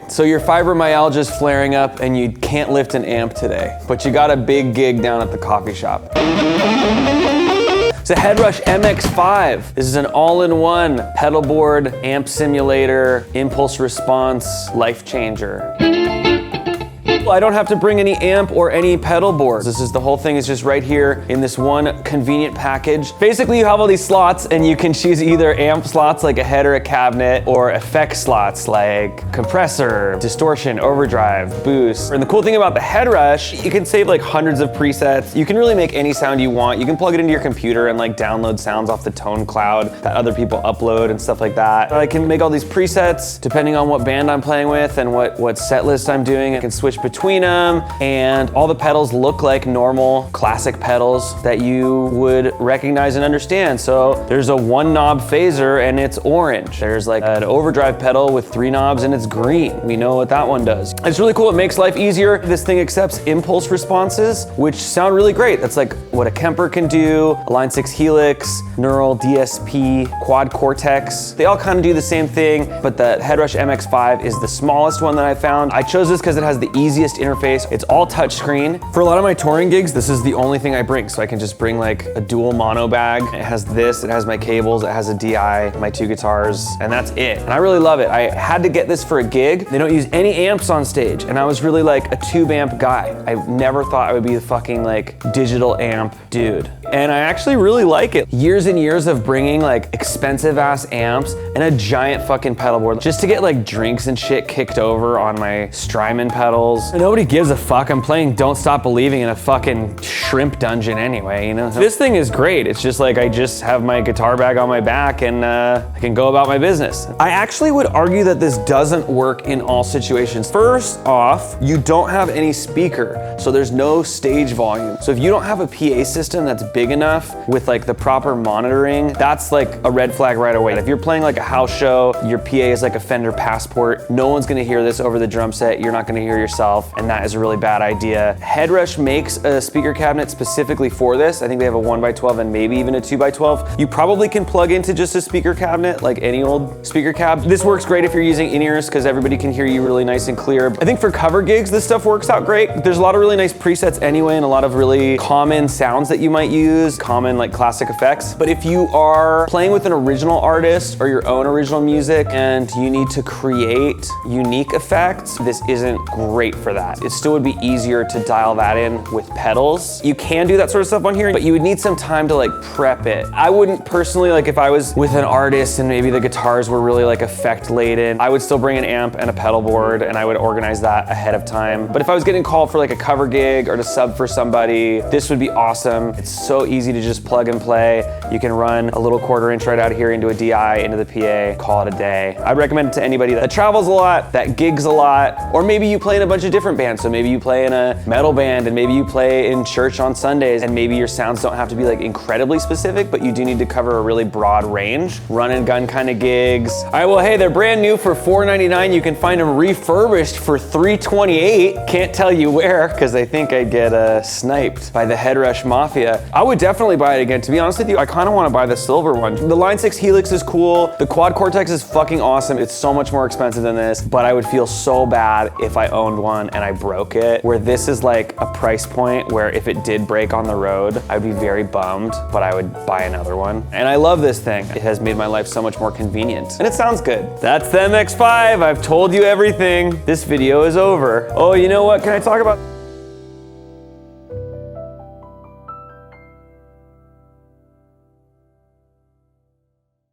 So your fibromyalgia's flaring up and you can't lift an amp today, but you got a big gig down at the coffee shop. It's a Headrush MX5. This is an all-in-one pedal board, amp simulator, impulse response, life changer. I don't have to bring any amp or any pedal boards. The whole thing is just right here in this one convenient package. Basically, you have all these slots and you can choose either amp slots like a head or a cabinet, or effect slots like compressor, distortion, overdrive, boost. And the cool thing about the Headrush, you can save like hundreds of presets. You can really make any sound you want. You can plug it into your computer and like download sounds off the tone cloud that other people upload and stuff like that. I can make all these presets depending on what band I'm playing with and what set list I'm doing. I can switch between them, and all the pedals look like normal classic pedals that you would recognize and understand. So there's a 1-knob phaser and it's orange. There's like an overdrive pedal with 3 knobs and it's green. We know what that one does. It's really cool. It makes life easier. This thing accepts impulse responses, which sound really great. That's like what a Kemper can do, a Line 6 Helix, Neural, DSP, Quad Cortex. They all kind of do the same thing, but the Headrush MX5 is the smallest one that I found. I chose this because it has the easiest interface. It's all touchscreen. For a lot of my touring gigs, this is the only thing I bring. So I can just bring like a dual mono bag. It has this, it has my cables, it has a DI, my 2 guitars, and that's it. And I really love it. I had to get this for a gig. They don't use any amps on stage. And I was really like a tube amp guy. I never thought I would be the fucking like digital amp dude. And I actually really like it. Years and years of bringing like expensive ass amps and a giant fucking pedal board just to get like drinks and shit kicked over on my Strymon pedals. And nobody gives a fuck. I'm playing Don't Stop Believing in a fucking shrimp dungeon anyway, you know? This thing is great. It's just like I just have my guitar bag on my back and I can go about my business. I actually would argue that this doesn't work in all situations. First off, you don't have any speaker, so there's no stage volume. So if you don't have a PA system that's big enough with like the proper monitoring, that's like a red flag right away. If you're playing like a house show, your PA is like a Fender Passport, no one's gonna hear this over the drum set, you're not gonna hear yourself, and that is a really bad idea. Headrush makes a speaker cabinet specifically for this. I think they have a 1x12 and maybe even a 2x12. You probably can plug into just a speaker cabinet, like any old speaker cab. This works great if you're using in-ears because everybody can hear you really nice and clear. I think for cover gigs, this stuff works out great. There's a lot of really nice presets anyway and a lot of really common sounds that you might use, common like classic effects. But if you are playing with an original artist or your own original music and you need to create unique effects, this isn't great for that. It still would be easier to dial that in with pedals. You can do that sort of stuff on here, but you would need some time to like prep it. I wouldn't personally, like if I was with an artist and maybe the guitars were really like effect laden, I would still bring an amp and a pedal board and I would organize that ahead of time. But if I was getting called for like a cover gig or to sub for somebody, this would be awesome. It's so easy to just plug and play. You can run a little 1/4 inch right out here into a DI, into the PA, call it a day. I'd recommend it to anybody that travels a lot, that gigs a lot, or maybe you play in a bunch of different bands. So maybe you play in a metal band and maybe you play in church on Sundays and maybe your sounds don't have to be like incredibly specific, but you do need to cover a really broad range. Run and gun kind of gigs. All right, well, hey, they're brand new for $4.99. You can find them refurbished for $3.28. Can't tell you where, because I think I'd get sniped by the Headrush Mafia. I would definitely buy it again. To be honest with you, I kind of want to buy the silver one. The Line 6 Helix is cool. The Quad Cortex is fucking awesome. It's so much more expensive than this, but I would feel so bad if I owned one and I broke it, where this is like a price point where if it did break on the road, I'd be very bummed, but I would buy another one. And I love this thing. It has made my life so much more convenient. And it sounds good. That's the MX5. I've told you everything. This video is over. Oh, you know what? Can I talk about